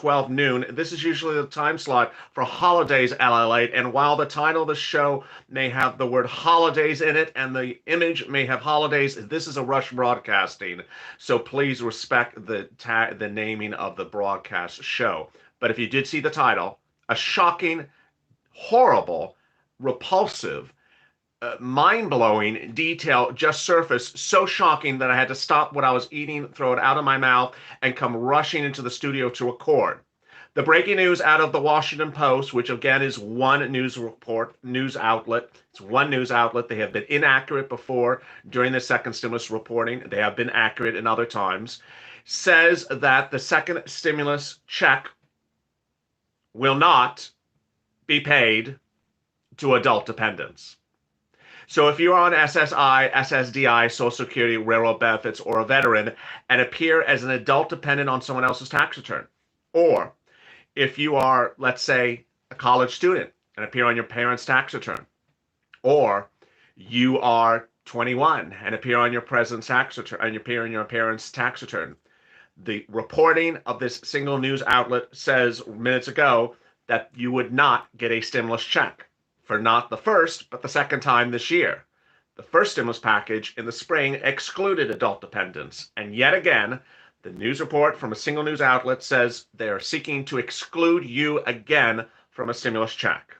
12 noon. This is usually the time slot for holidays LALATE, and while the title of the show may have the word holidays in it and the image may have holidays, this is a Rush broadcasting, so please respect the naming of the broadcast show. But if you did see the title, a shocking, horrible, repulsive, mind-blowing detail just surfaced, so shocking that I had to stop what I was eating, throw it out of my mouth, and come rushing into the studio to record. The breaking news out of the Washington Post, which again is one news outlet. It's one news outlet. They have been inaccurate before during the second stimulus reporting. They have been accurate in other times. Says that the second stimulus check will not be paid to adult dependents. So if you're on SSI, SSDI, Social Security, Railroad Benefits, or a veteran and appear as an adult dependent on someone else's tax return, or if you are, let's say, a college student and appear on your parents' tax return, or you are 21 and appear on your present's tax return and appear on your parents' tax return, the reporting of this single news outlet says minutes ago that you would not get a stimulus check for not the first, but the second time this year. The first stimulus package in the spring excluded adult dependents. And yet again, the news report from a single news outlet says they're seeking to exclude you again from a stimulus check.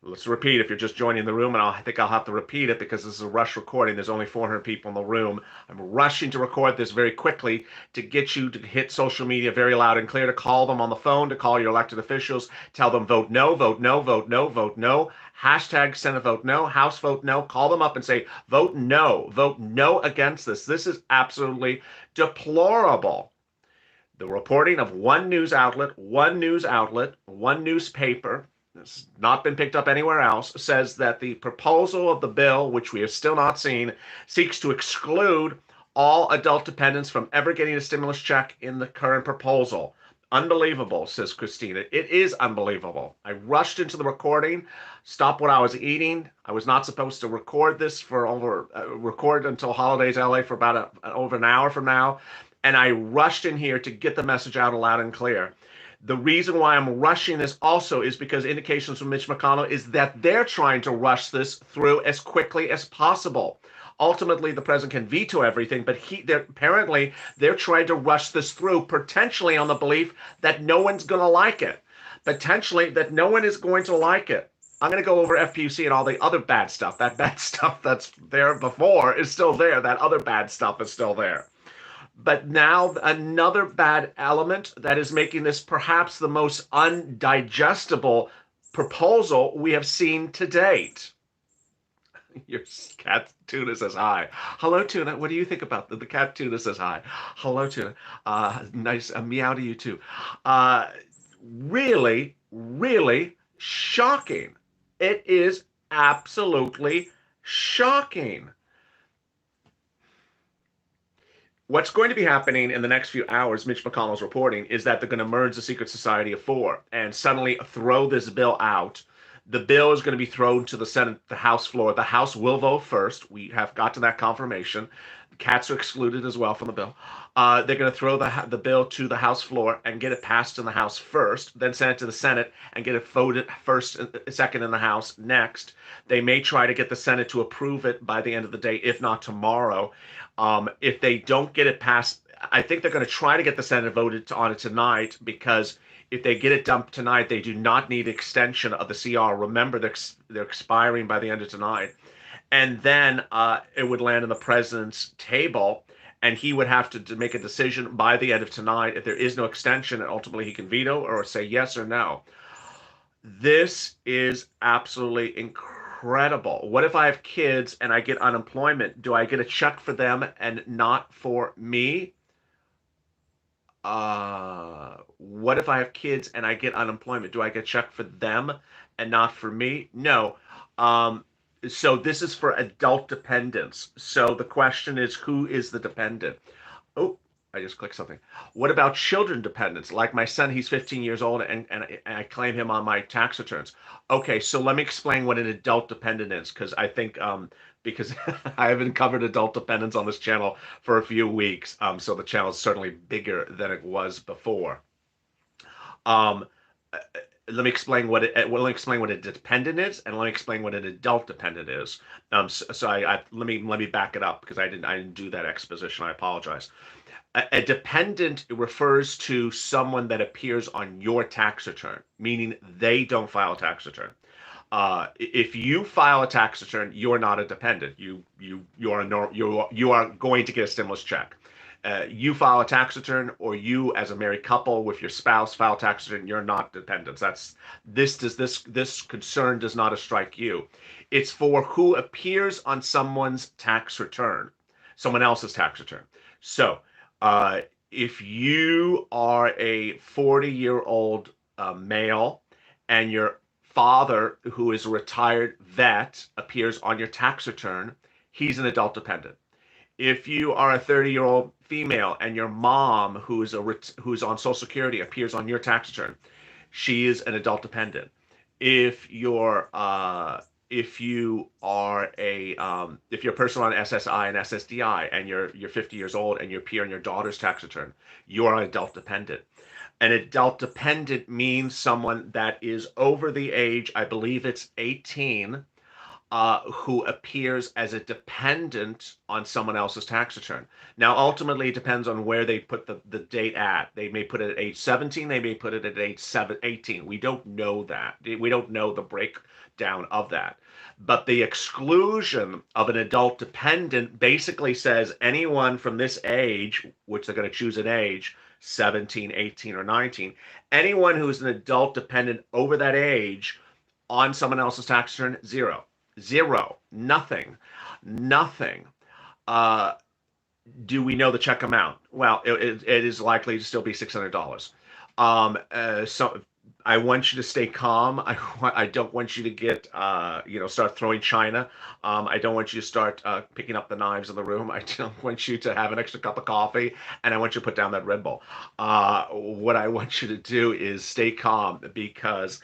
Let's repeat if you're just joining the room, and I think I'll have to repeat it because this is a rush recording. There's only 400 people in the room. I'm rushing to record this very quickly to get you to hit social media very loud and clear, to call them on the phone, to call your elected officials, tell them vote no, vote no, vote no, vote no. Hashtag Senate vote no, House vote no. Call them up and say vote no against this. This is absolutely deplorable. The reporting of one news outlet, one newspaper, it's not been picked up anywhere else, says that the proposal of the bill, which we have still not seen, seeks to exclude all adult dependents from ever getting a stimulus check in the current proposal. Unbelievable, says Christina. It is unbelievable. I rushed into the recording, stopped what I was eating. I was not supposed to record this for record until Holidays LA for about over an hour from now. And I rushed in here to get the message out loud and clear. The reason why I'm rushing this also is because indications from Mitch McConnell is that they're trying to rush this through as quickly as possible. Ultimately, the president can veto everything, but apparently they're trying to rush this through, potentially on the belief that no one's going to like it. Potentially that no one is going to like it. I'm going to go over FPUC and all the other bad stuff. That bad stuff that's there before is still there. That other bad stuff is still there. But now another bad element that is making this perhaps the most undigestible proposal we have seen to date. Your cat Tuna says hi. Hello, Tuna. What do you think about the cat Tuna says hi? Hello, Tuna. Nice meow to you too. Really, really shocking. It is absolutely shocking. What's going to be happening in the next few hours, Mitch McConnell's reporting, is that they're going to merge the Secret Society of Four and suddenly throw this bill out. The bill is going to be thrown to the Senate, the House floor. The House will vote first. We have gotten that confirmation. Cats are excluded as well from the bill. They're going to throw the bill to the House floor and get it passed in the House first, then send it to the Senate and get it voted second in the House next. They may try to get the Senate to approve it by the end of the day, if not tomorrow. If they don't get it passed, I think they're going to try to get the Senate voted on it tonight, because if they get it done tonight, they do not need extension of the CR. Remember, they're expiring by the end of tonight. And then it would land on the president's table, and he would have to make a decision by the end of tonight. If there is no extension, ultimately he can veto or say yes or no. This is absolutely incredible. What if I have kids and I get unemployment? Do I get a check for them and not for me? What if I have kids and I get unemployment? Do I get a check for them and not for me? No. So this is for adult dependents. So the question is, who is the dependent? Oh, I just clicked something. What about children dependents? Like my son, he's 15 years old, and I claim him on my tax returns. Okay, so let me explain what an adult dependent is, because I think because I haven't covered adult dependents on this channel for a few weeks, so the channel is certainly bigger than it was before. Um, uh, Let me explain what let me explain what a dependent is, and let me explain what an adult dependent is. Let me back it up because I didn't do that exposition. I apologize. A dependent refers to someone that appears on your tax return, meaning they don't file a tax return. If you file a tax return, you're not a dependent. You are going to get a stimulus check. You file a tax return, or you, as a married couple with your spouse, file a tax return. You're not dependents. This concern does not strike you. It's for who appears on someone's tax return, someone else's tax return. So, uh, if you are a 40-year-old male and your father, who is a retired vet, appears on your tax return, he's an adult dependent. If you are a 30-year-old female and your mom, who's on Social Security, appears on your tax return, she is an adult dependent. If you're if you are if you're a person on SSI and SSDI and you're 50 years old and you appear on your daughter's tax return, you are an adult dependent. An adult dependent means someone that is over the age, I believe it's 18, who appears as a dependent on someone else's tax return. Now, ultimately, it depends on where they put the date at. They may put it at age 17, they may put it at age 18. We don't know that. We don't know the breakdown of that. But the exclusion of an adult dependent basically says anyone from this age, which they're going to choose an age, 17, 18, or 19, anyone who's an adult dependent over that age on someone else's tax return, zero. Zero. Nothing. Nothing. Uh, do we know the check amount? Well, it is likely to still be $600. So I want you to stay calm. I don't want you to get, start throwing china. I don't want you to start picking up the knives in the room. I don't want you to have an extra cup of coffee, and I want you to put down that Red Bull. What I want you to do is stay calm because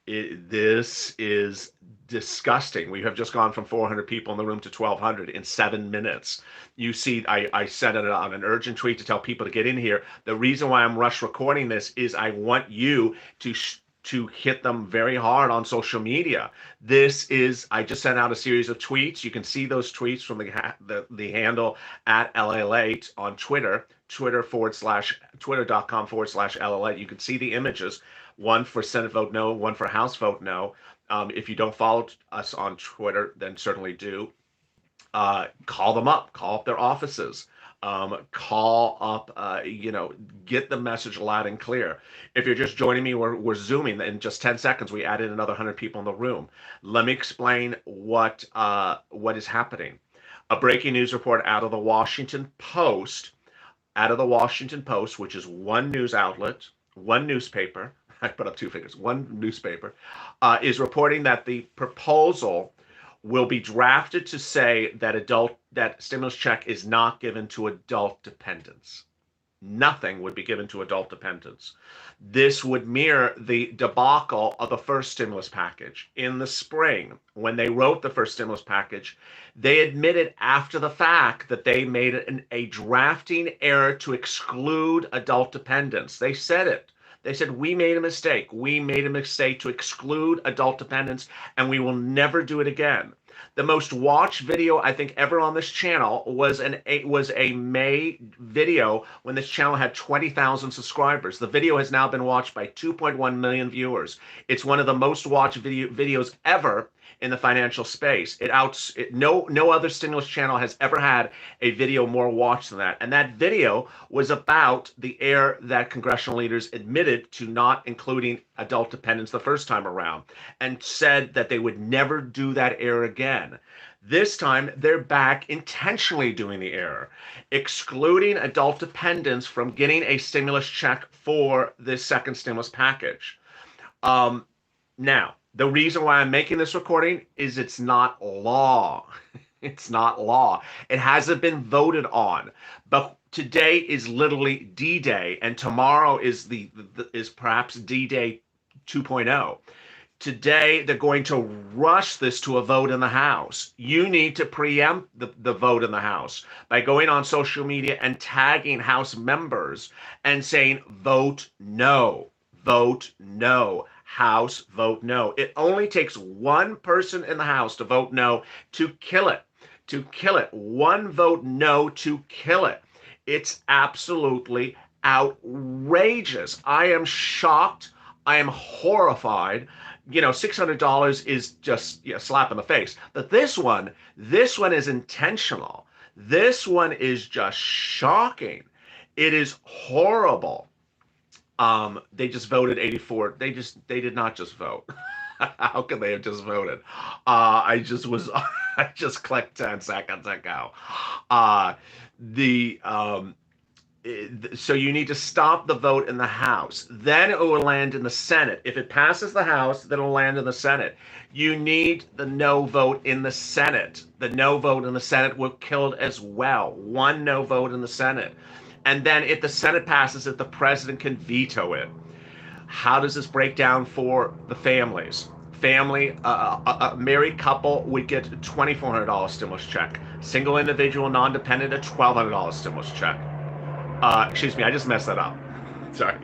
this is disgusting. We have just gone from 400 people in the room to 1,200 in 7 minutes. You see, I sent it on an urgent tweet to tell people to get in here. The reason why I'm rush recording this is I want you to hit them very hard on social media. I just sent out a series of tweets. You can see those tweets from the handle at LALATE on Twitter, twitter.com/LALATE. You can see the images. One for Senate vote no, one for House vote no. If you don't follow us on Twitter, then certainly do. Call them up, call up their offices, call up, get the message loud and clear. If you're just joining me, we're Zooming. In just 10 seconds, we added another 100 people in the room. Let me explain what is happening. A breaking news report out of the Washington Post, which is one news outlet, one newspaper. I put up two fingers. One newspaper is reporting that the proposal will be drafted to say that stimulus check is not given to adult dependents. Nothing would be given to adult dependents. This would mirror the debacle of the first stimulus package. In the spring, when they wrote the first stimulus package, they admitted after the fact that they made a drafting error to exclude adult dependents. They said it. They said, we made a mistake. We made a mistake to exclude adult dependents, and we will never do it again. The most watched video I think ever on this channel was a May video when this channel had 20,000 subscribers. The video has now been watched by 2.1 million viewers. It's one of the most watched videos ever in the financial space. No other stimulus channel has ever had a video more watched than that. And that video was about the error that congressional leaders admitted to not including adult dependents the first time around, and said that they would never do that error again. This time, they're back intentionally doing the error, excluding adult dependents from getting a stimulus check for this second stimulus package. Now, the reason why I'm making this recording is it's not law. It's not law. It hasn't been voted on. But today is literally D-Day, and tomorrow is perhaps D-Day 2.0. Today, they're going to rush this to a vote in the House. You need to preempt the vote in the House by going on social media and tagging House members and saying, vote no, vote no, House, vote no. It only takes one person in the House to vote no to kill it, to kill it. One vote no to kill it. It's absolutely outrageous. I am shocked. I am horrified. $600 is just a slap in the face. But this one is intentional. This one is just shocking. It is horrible. They just voted 84. They did not just vote. How could they have just voted? I just clicked 10 seconds ago. So you need to stop the vote in the House. Then it will land in the Senate. If it passes the House, then it'll land in the Senate. You need the no vote in the Senate. The no vote in the Senate will kill it as well. One no vote in the Senate. And then if the Senate passes it, the president can veto it. How does this break down for the families? A married couple would get a $2,400 stimulus check. Single individual, non-dependent, a $1,200 stimulus check. Excuse me, I just messed that up. Sorry.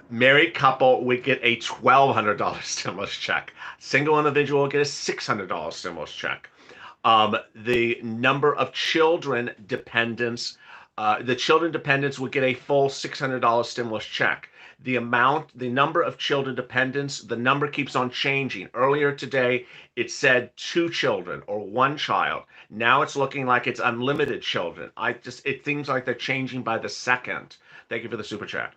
Married couple would get a $1,200 stimulus check. Single individual would get a $600 stimulus check. The number of children dependents, the children dependents would get a full $600 stimulus check. The number of children dependents, the number keeps on changing. Earlier today, it said 2 children or 1 child. Now it's looking like it's unlimited children. It seems like they're changing by the second. Thank you for the super chat.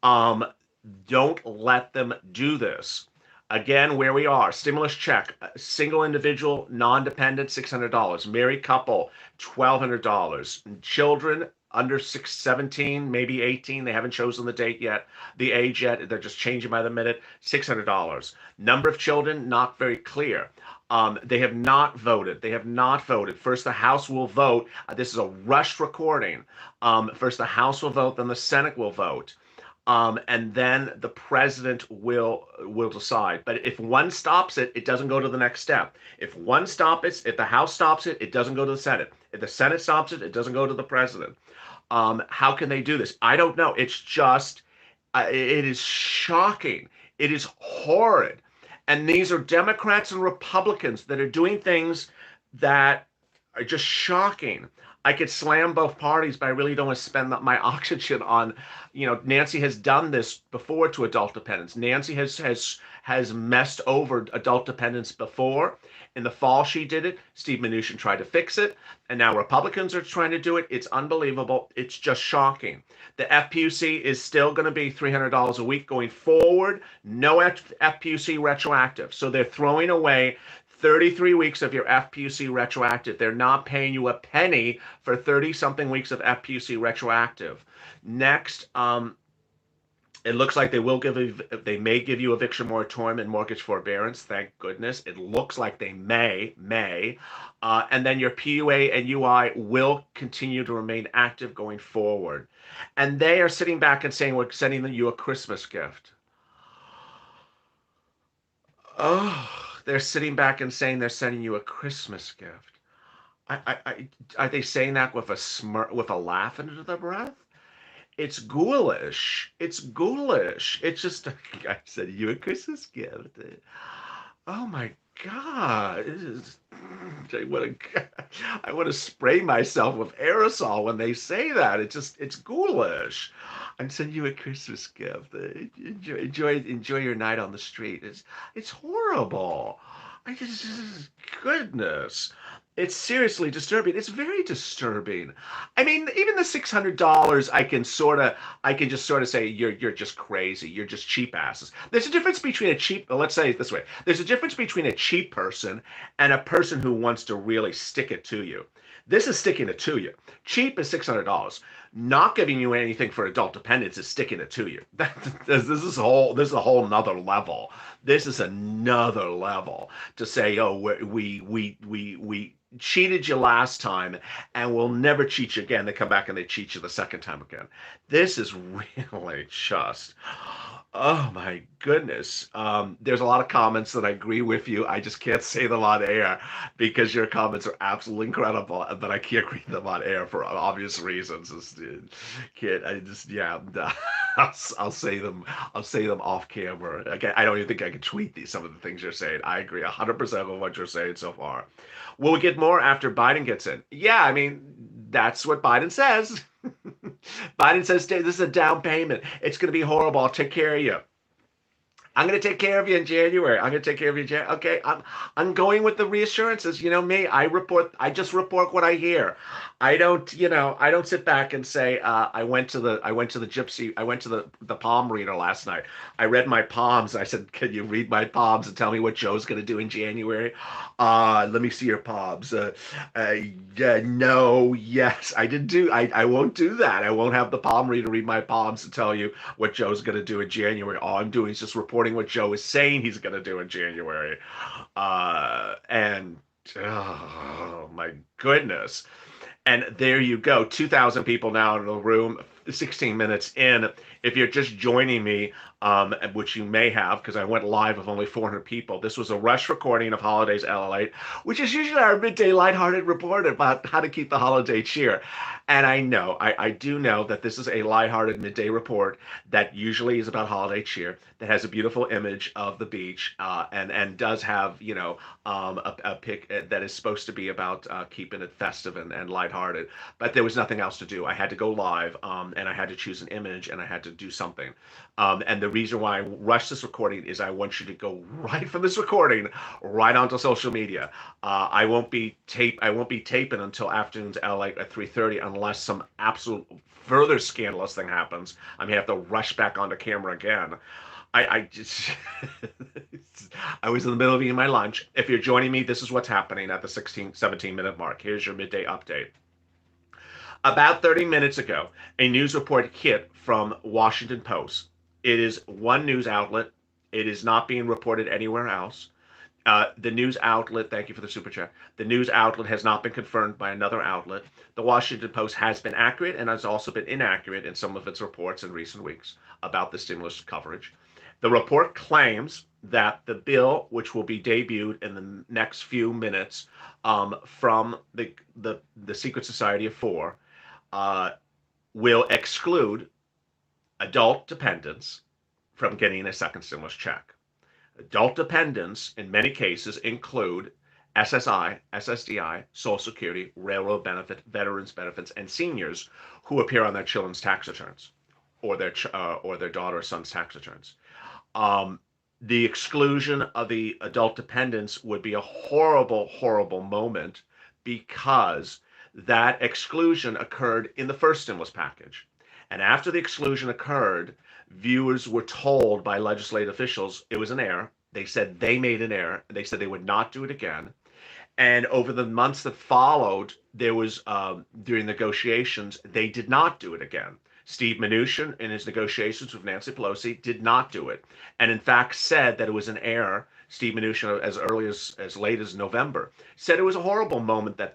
Don't let them do this. Again, where we are, stimulus check, single individual, non-dependent, $600. Married couple, $1,200. Children, under 17, maybe 18. They haven't chosen the age yet. They're just changing by the minute. $600. Number of children, not very clear. They have not voted. First, the House will vote. This is a rushed recording. First, the House will vote, then the Senate will vote. And then the president will decide. But if one stops it, it doesn't go to the next step. If the House stops it, it doesn't go to the Senate. If the Senate stops it, it doesn't go to the president. How can they do this? I don't know. It's just, it is shocking. It is horrid. And these are Democrats and Republicans that are doing things that are just shocking. I could slam both parties, but I really don't want to spend my oxygen on, Nancy has done this before to adult dependents. Nancy has messed over adult dependents before. In the fall, she did it. Steve Mnuchin tried to fix it. And now Republicans are trying to do it. It's unbelievable. It's just shocking. The FPUC is still going to be $300 a week going forward. No FPUC retroactive. So they're throwing away 33 weeks of your FPUC retroactive. They're not paying you a penny for 30-something weeks of FPUC retroactive. Next, it looks like they may give you eviction moratorium and mortgage forbearance. Thank goodness. It looks like they may. And then your PUA and UI will continue to remain active going forward. And they are sitting back and saying, we're sending you a Christmas gift. Oh, they're sitting back and saying they're sending you a Christmas gift. Are they saying that with a laugh under their breath? It's ghoulish. It's just, I said, you a Christmas gift. Oh my God. I want to spray myself with aerosol when they say that. It's ghoulish. I'm sending you a Christmas gift. Enjoy your night on the street. It's horrible. Goodness. It's seriously disturbing. It's very disturbing. I mean, even the $600, I can just sort of say you're just crazy. You're just cheap asses. There's a difference between let's say it this way. There's a difference between a cheap person and a person who wants to really stick it to you. This is sticking it to you. Cheap is $600. Not giving you anything for adult dependence is sticking it to you. This is a whole nother level. This is another level to say, oh, we cheated you last time and we'll never cheat you again. They come back and they cheat you the second time again. This is really just, Oh my goodness. There's a lot of comments that I agree with you. I just can't say them on air because your comments are absolutely incredible, but I can't read them on air for obvious reasons. Can't I just yeah, I'll say them. I'll say them off camera. Again, I don't even think I can tweet these some of the things you're saying. I agree 100% with what you're saying so far. Will we get more after Biden gets in? Yeah, I mean that's what Biden says. Biden says this is a down payment. It's going to be horrible. I'll take care of you. I'm going to take care of you in January. I'm going to take care of you in January. Okay, I'm going with the reassurances. You know me, I just report what I hear. I don't sit back and say I went to the gypsy, I went to the palm reader last night. I read my palms. I said, "Can you read my palms and tell me what Joe's going to do in January?" Let me see your palms. Yeah, no, yes. I won't do that. I won't have the palm reader read my palms and tell you what Joe's going to do in January. All I'm doing is just reporting what Joe is saying he's going to do in January. And oh my goodness. And there you go. 2,000 people now in the room, 16 minutes in. If you're just joining me, which you may have, because I went live with only 400 people, this was a rush recording of Holidays LALATE, which is usually our midday lighthearted report about how to keep the holiday cheer. And I do know that this is a lighthearted midday report that usually is about holiday cheer, that has a beautiful image of the beach, and does have, a pic that is supposed to be about keeping it festive and lighthearted. But there was nothing else to do. I had to go live, and I had to choose an image, and I had to do something. And the reason why I rushed this recording is I want you to go right from this recording right onto social media. I won't be taping until afternoons LA at 3:30 unless some absolute further scandalous thing happens. I may have to rush back onto camera again. I just I was in the middle of eating my lunch. If you're joining me, this is what's happening at the 17-minute mark. Here's your midday update. About 30 minutes ago, a news report hit from Washington Post. It is one news outlet. It is not being reported anywhere else. The news outlet, thank you for the super chat. The news outlet has not been confirmed by another outlet. The Washington Post has been accurate and has also been inaccurate in some of its reports in recent weeks about the stimulus coverage. The report claims that the bill, which will be debuted in the next few minutes from the Secret Society of Four, uh, will exclude adult dependents from getting a second stimulus check. Adult dependents, in many cases, include SSI, SSDI, Social Security, railroad benefit, veterans benefits, and seniors who appear on their children's tax returns or their daughter or son's tax returns. The exclusion of the adult dependents would be a horrible, horrible moment because that exclusion occurred in the first stimulus package. And after the exclusion occurred, viewers were told by legislative officials it was an error. They said they made an error. They said they would not do it again. And over the months that followed, there was during negotiations, they did not do it again. Steve Mnuchin, in his negotiations with Nancy Pelosi, did not do it, and in fact said that it was an error. Steve Mnuchin, as early as late as November, said it was a horrible moment that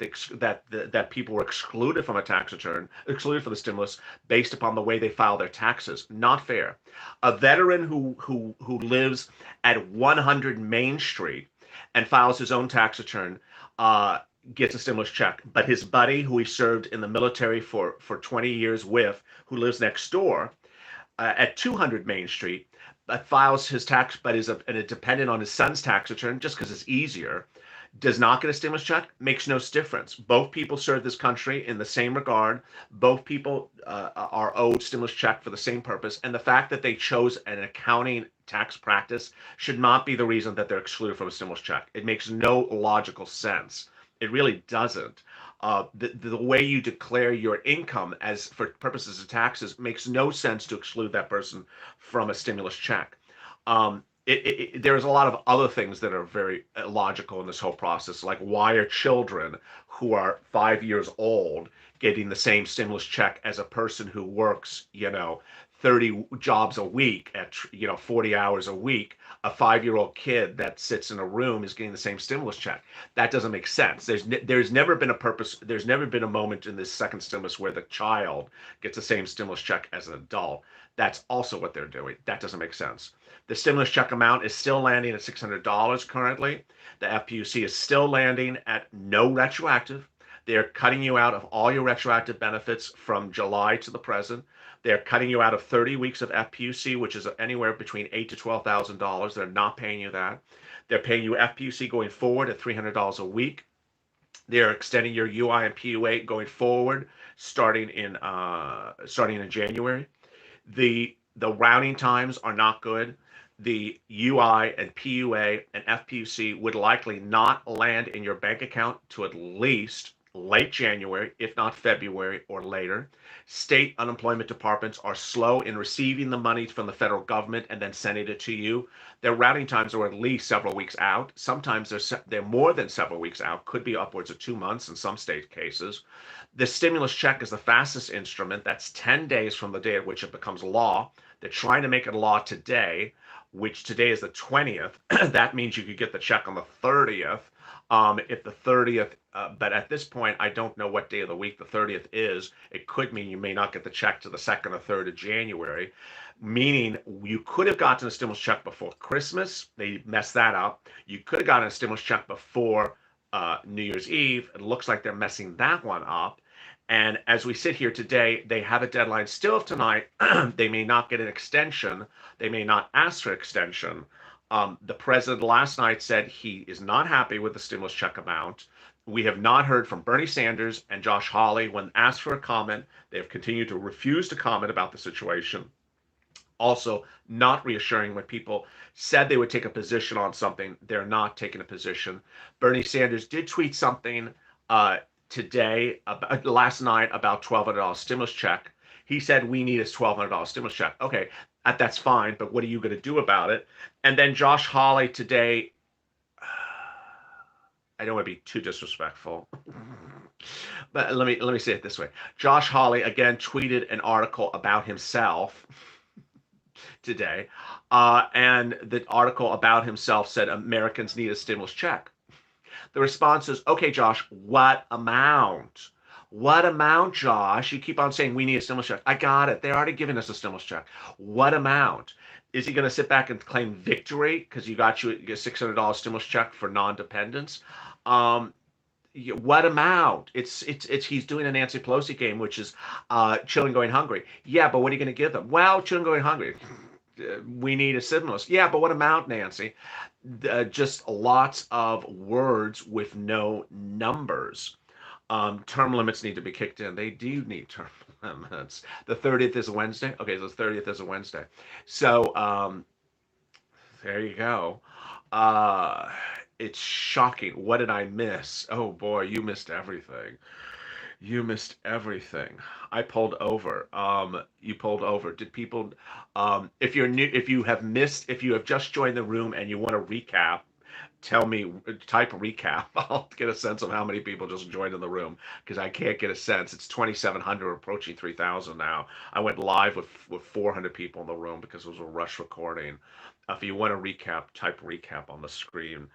people were excluded from a tax return, excluded from the stimulus based upon the way they file their taxes. Not fair. A veteran who lives at 100 Main Street and files his own tax return gets a stimulus check. But his buddy, who he served in the military for 20 years with, who lives next door at 200 Main Street, files his tax, but is a dependent on his son's tax return just because it's easier, does not get a stimulus check, makes no difference. Both people serve this country in the same regard. Both people are owed stimulus check for the same purpose. And the fact that they chose an accounting tax practice should not be the reason that they're excluded from a stimulus check. It makes no logical sense. It really doesn't. The way you declare your income as for purposes of taxes makes no sense to exclude that person from a stimulus check. There's a lot of other things that are very logical in this whole process, like why are children who are 5 years old getting the same stimulus check as a person who works, 30 jobs a week at 40 hours a week. A 5-year-old kid that sits in a room is getting the same stimulus check. That doesn't make sense. There's never been a purpose. There's never been a moment in this second stimulus where the child gets the same stimulus check as an adult. That's also what they're doing. That doesn't make sense. The stimulus check amount is still landing at $600 currently. The FPUC is still landing at no retroactive. They're cutting you out of all your retroactive benefits from July to the present. They're cutting you out of 30 weeks of FPUC, which is anywhere between $8,000 to $12,000. They're not paying you that. They're paying you FPUC going forward at $300 a week. They're extending your UI and PUA going forward, starting in January. The routing times are not good. The UI and PUA and FPUC would likely not land in your bank account to at least late January, if not February or later. State unemployment departments are slow in receiving the money from the federal government and then sending it to you. Their routing times are at least several weeks out. Sometimes they're more than several weeks out, could be upwards of 2 months in some state cases. The stimulus check is the fastest instrument. That's 10 days from the day at which it becomes law. They're trying to make it law today, which today is the 20th. That means you could get the check on the 30th. If the 30th, but at this point, I don't know what day of the week the 30th is. It could mean you may not get the check to the 2nd or 3rd of January, meaning you could have gotten a stimulus check before Christmas. They messed that up. You could have gotten a stimulus check before New Year's Eve. It looks like they're messing that one up. And as we sit here today, they have a deadline still tonight. They may not get an extension. They may not ask for extension. The president last night said he is not happy with the stimulus check amount. We have not heard from Bernie Sanders and Josh Hawley. When asked for a comment, they have continued to refuse to comment about the situation. Also, not reassuring when people said they would take a position on something, they're not taking a position. Bernie Sanders did tweet something last night about $1,200 stimulus check. He said we need a $1,200 stimulus check. Okay, that's fine, but what are you going to do about it? And then Josh Hawley today, I don't want to be too disrespectful, but let me say it this way. Josh Hawley again tweeted an article about himself today, and the article about himself said Americans need a stimulus check. The response is, okay, Josh, what amount? What amount, Josh? You keep on saying we need a stimulus check. I got it. They're already giving us a stimulus check. What amount? Is he going to sit back and claim victory because you got your $600 stimulus check for non-dependents? What amount? It's he's doing a Nancy Pelosi game, which is children going hungry. Yeah, but what are you going to give them? Well, children going hungry. We need a stimulus. Yeah, but what amount, Nancy? Just lots of words with no numbers. Term limits need to be kicked in. They do need term limits. The 30th is a Wednesday. Okay, so the 30th is a Wednesday. So there you go. It's shocking. What did I miss? Oh boy, you missed everything. You missed everything. I pulled over. You pulled over. Did people? If you're new, if you have just joined the room and you want to recap, tell me. Type recap. I'll get a sense of how many people just joined in the room because I can't get a sense. It's 2,700, approaching 3,000 now. I went live with 400 people in the room because it was a rush recording. If you want to recap, type recap on the screen.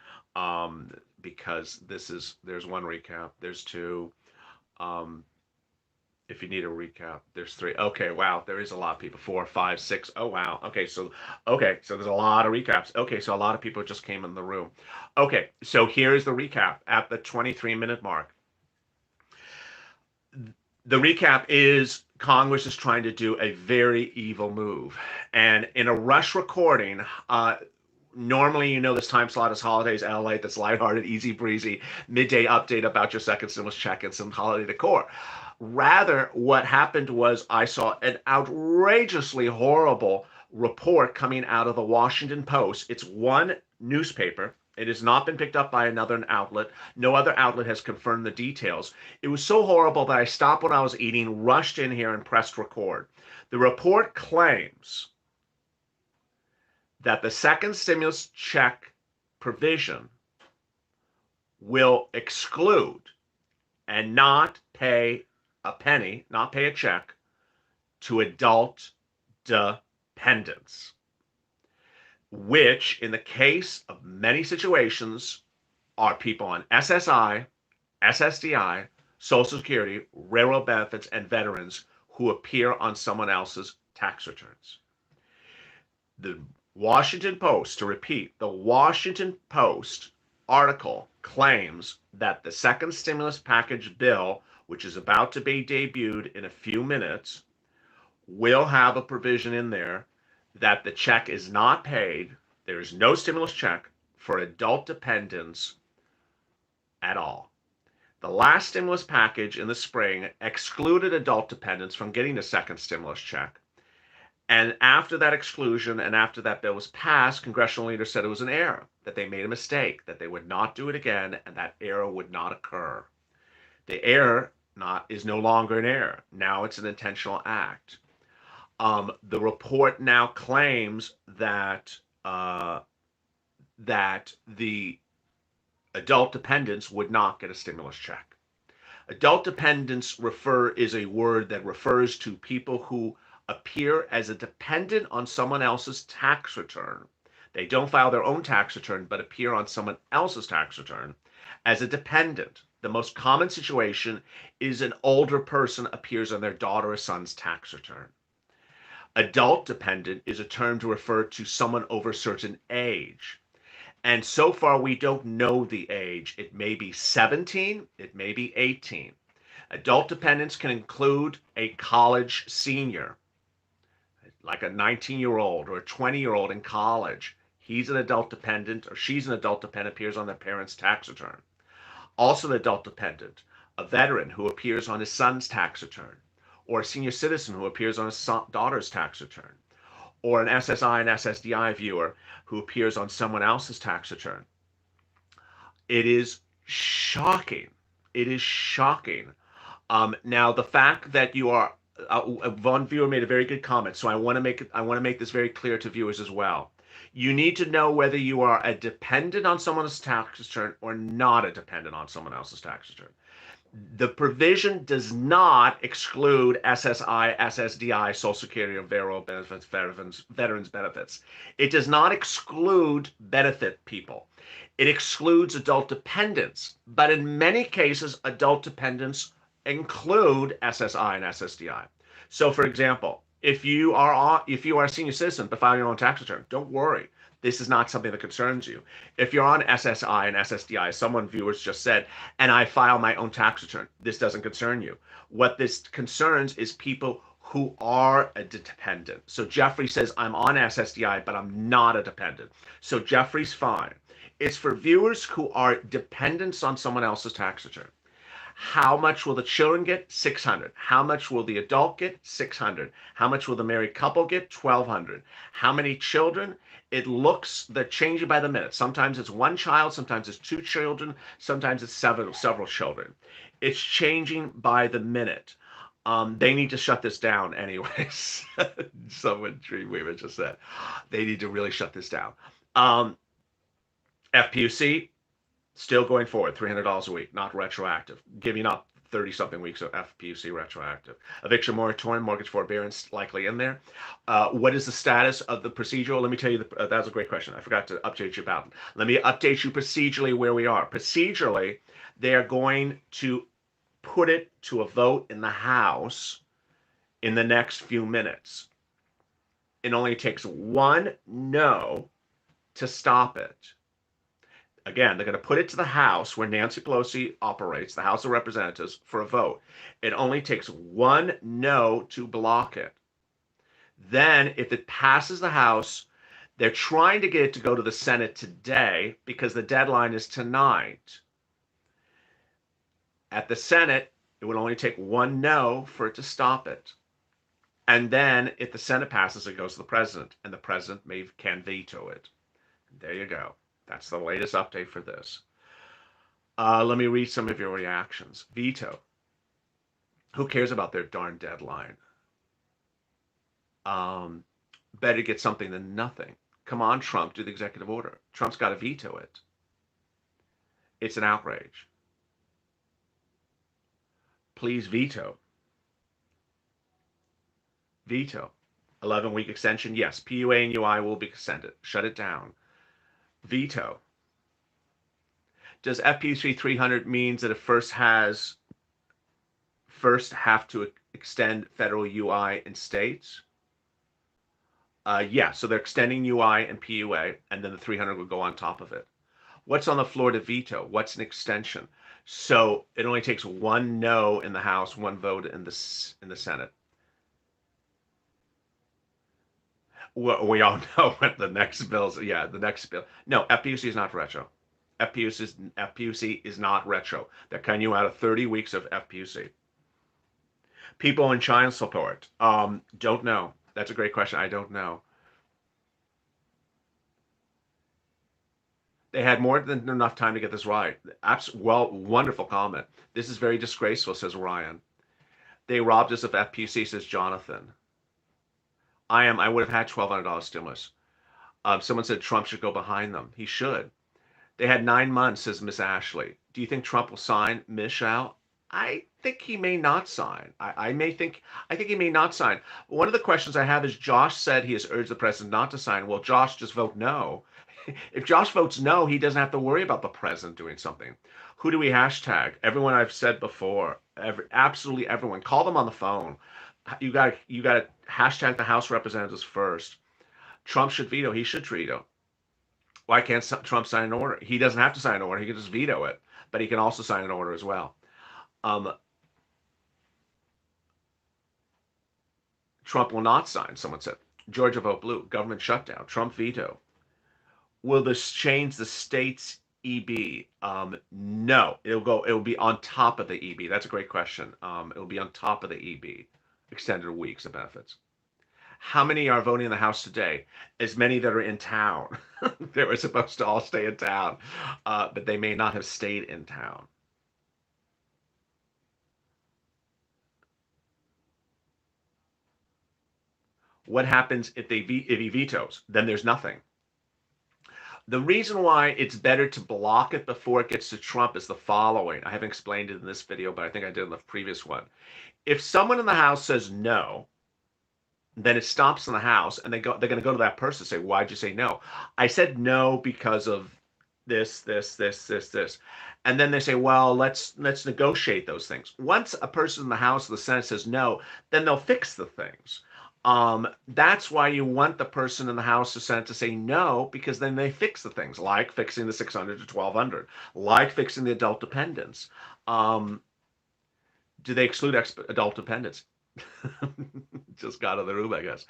Because there's one recap. There's two. If you need a recap, there's three. Okay, wow, there is a lot of people. 4, 5, 6. Oh wow. Okay, so there's a lot of recaps. Okay, so a lot of people just came in the room. Okay, so here's the recap at the 23-minute mark. The recap is Congress is trying to do a very evil move, and in a rush recording, normally, this time slot is holidays, LALATE, that's lighthearted, easy breezy, midday update about your second stimulus check and some holiday decor. Rather, what happened was I saw an outrageously horrible report coming out of the Washington Post. It's one newspaper. It has not been picked up by another outlet. No other outlet has confirmed the details. It was so horrible that I stopped what I was eating, rushed in here, and pressed record. The report claims that the second stimulus check provision will exclude and not pay a penny, not pay a check, to adult dependents, which in the case of many situations are people on SSI, SSDI, Social Security, railroad benefits, and veterans who appear on someone else's tax returns. The Washington Post, to repeat, the Washington Post article claims that the second stimulus package bill, which is about to be debuted in a few minutes, will have a provision in there that the check is not paid. There is no stimulus check for adult dependents at all. The last stimulus package in the spring excluded adult dependents from getting a second stimulus check. And after that exclusion and after that bill was passed, congressional leaders said it was an error, that they made a mistake, that they would not do it again, and that error would not occur. The error is no longer an error. Now it's an intentional act. The report now claims that that the adult dependents would not get a stimulus check. Adult dependents is a word that refers to people who appear as a dependent on someone else's tax return. They don't file their own tax return, but appear on someone else's tax return as a dependent. The most common situation is an older person appears on their daughter or son's tax return. Adult dependent is a term to refer to someone over a certain age. And so far, we don't know the age. It may be 17, it may be 18. Adult dependents can include a college senior, like a 19-year-old or a 20-year-old in college. He's an adult dependent, or she's an adult dependent, appears on their parents' tax return. Also an adult dependent, a veteran who appears on his son's tax return, or a senior citizen who appears on his daughter's tax return, or an SSI and SSDI viewer who appears on someone else's tax return. It is shocking. It is shocking. Now, the fact that you are one viewer made a very good comment, so I want to make this very clear to viewers as well. You need to know whether you are a dependent on someone's tax return or not a dependent on someone else's tax return. The provision does not exclude SSI, SSDI, Social Security, or benefits, veterans benefits. It does not exclude benefit people. It excludes adult dependents, but in many cases, adult dependents include SSI and SSDI. So, for example, if you are a senior citizen but file your own tax return, don't worry. This is not something that concerns you. If you're on SSI and SSDI, someone viewers just said, and I file my own tax return, this doesn't concern you. What this concerns is people who are a dependent. So Jeffrey says, I'm on SSDI, but I'm not a dependent. So Jeffrey's fine. It's for viewers who are dependents on someone else's tax return. How much will the children get? $600. How much will the adult get? $600. How much will the married couple get? $1,200. How many children? They're changing by the minute. Sometimes it's one child, sometimes it's two children, sometimes it's several children. It's changing by the minute. They need to shut this down anyways. Someone Dreamweaver just said. They need to really shut this down. FPUC, still going forward, $300 a week, not retroactive. Giving up 30-something weeks of FPUC retroactive. Eviction moratorium, mortgage forbearance likely in there. What is the status of the procedural? Let me tell you, that was a great question. I forgot to update you about it. Let me update you procedurally where we are. Procedurally, they are going to put it to a vote in the House in the next few minutes. It only takes one no to stop it. Again, they're going to put it to the House where Nancy Pelosi operates, the House of Representatives, for a vote. It only takes one no to block it. Then, if it passes the House, they're trying to get it to go to the Senate today because the deadline is tonight. At the Senate, it would only take one no for it to stop it. And then, if the Senate passes, it goes to the President, and the President can veto it. There you go. That's the latest update for this. Let me read some of your reactions. Veto. Who cares about their darn deadline? Better get something than nothing. Come on, Trump, do the executive order. Trump's got to veto it. It's an outrage. Please veto. Veto. 11-week extension, yes. PUA and UI will be extended. Shut it down. Veto. Does FPUC 300 means that it first have to extend federal UI in states? Yeah, so they're extending UI and PUA, and then the 300 will go on top of it. What's on the floor to veto? What's an extension? So it only takes one no in the House, one vote in the Senate. We all know what the next bill's. Yeah, the next bill. No, FPUC is not retro. FPUC is not retro. They're cutting you out of 30 weeks of FPUC. People in child support. Don't know. That's a great question. I don't know. They had more than enough time to get this right. Well, wonderful comment. This is very disgraceful, says Ryan. They robbed us of FPC, says Jonathan. I would have had $1,200 stimulus. Someone said Trump should go behind them. He should. They had 9 months, says Miss Ashley. Do you think Trump will sign, Miss Shao? I think he may not sign. I think he may not sign. One of the questions I have is Josh said he has urged the president not to sign. Well, Josh, just vote no. If Josh votes no, he doesn't have to worry about the president doing something. Who do we hashtag? Everyone I've said before. Absolutely everyone. Call them on the phone. You got to hashtag the House representatives first. Trump should veto. He should veto. Why can't Trump sign an order? He doesn't have to sign an order. He can just veto it, but he can also sign an order as well. Um, Trump will not sign. Someone said. Georgia vote blue. Government shutdown. Trump veto. Will this change the state's EB? No, it'll be on top of the EB. That's a great question. It'll be on top of the EB, extended weeks of benefits. How many are voting in the House today? As many that are in town. They were supposed to all stay in town, but they may not have stayed in town. What happens if he vetoes? Then there's nothing. The reason why it's better to block it before it gets to Trump is the following. I haven't explained it in this video, but I think I did in the previous one. If someone in the House says no, then it stops in the House, and they're going to go to that person and say, "Why'd you say no?" I said no because of this, and then they say, "Well, let's negotiate those things." Once a person in the House or the Senate says no, then they'll fix the things. That's why you want the person in the House or Senate to say no, because then they fix the things, like fixing the 600 to 1200, like fixing the adult dependents. Do they exclude adult dependents? Just got out of the room, I guess.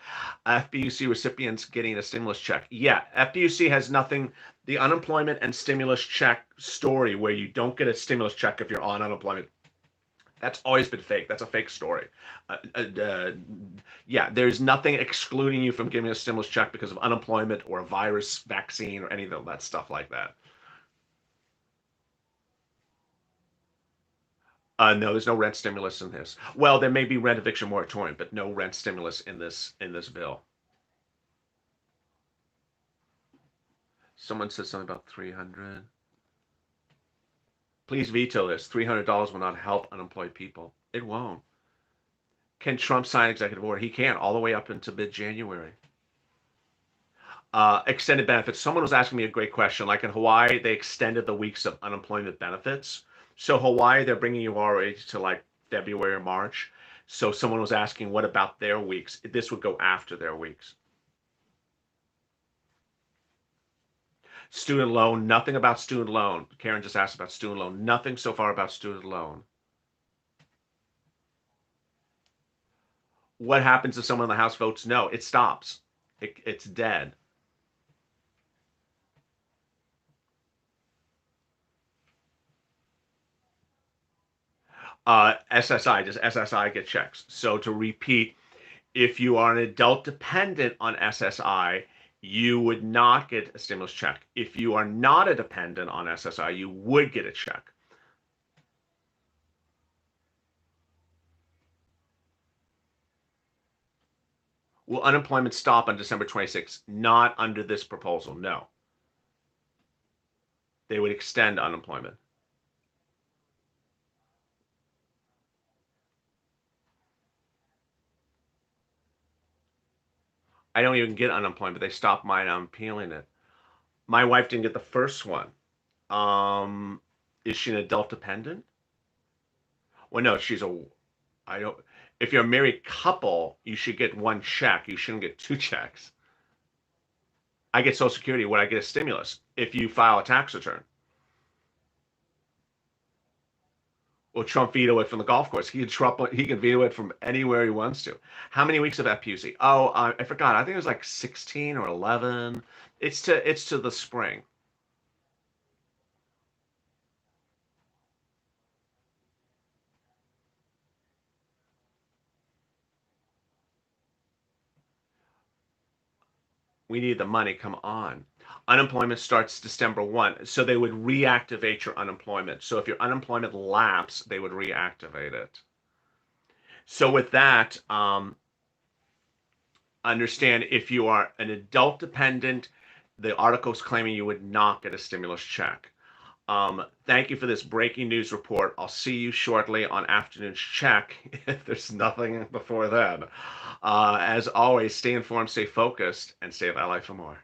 FPUC recipients getting a stimulus check. Yeah, FPUC has nothing. The unemployment and stimulus check story where you don't get a stimulus check if you're on unemployment. That's always been fake. That's a fake story. Yeah, there's nothing excluding you from giving a stimulus check because of unemployment or a virus vaccine or any of that stuff like that. No, there's no rent stimulus in this. Well, there may be rent eviction moratorium, but no rent stimulus in this bill. Someone said something about 300. Please veto this. $300 will not help unemployed people. It won't. Can Trump sign executive order? He can, all the way up into mid-January. Extended benefits. Someone was asking me a great question. Like in Hawaii, they extended the weeks of unemployment benefits. So Hawaii, they're bringing you already to like February or March. So someone was asking, what about their weeks? This would go after their weeks. Student loan, nothing about student loan. Karen just asked about student loan. Nothing so far about student loan. What happens if someone in the House votes no? It stops. It's dead. SSI, does SSI get checks? So to repeat, if you are an adult dependent on SSI, you would not get a stimulus check. If you are not a dependent on SSI, you would get a check. Will unemployment stop on December 26th? Not under this proposal, no. They would extend unemployment. I don't even get unemployment. They stopped mine. I'm appealing it. My wife didn't get the first one. Is she an adult dependent? Well, no, she's a. I don't. If you're a married couple, you should get one check. You shouldn't get two checks. I get Social Security when I get a stimulus if you file a tax return. Well, Trump veto it from the golf course. He can veto it from anywhere he wants to. How many weeks of FPUC? Oh, I forgot. I think it was like 16 or 11. It's to the spring. We need the money. Come on. Unemployment starts December 1. So they would reactivate your unemployment. So if your unemployment lapsed, they would reactivate it. So with that, understand if you are an adult dependent, the article is claiming you would not get a stimulus check. Thank you for this breaking news report. I'll see you shortly on Afternoon's Check if there's nothing before then. As always, stay informed, stay focused, and stay of Ally for more.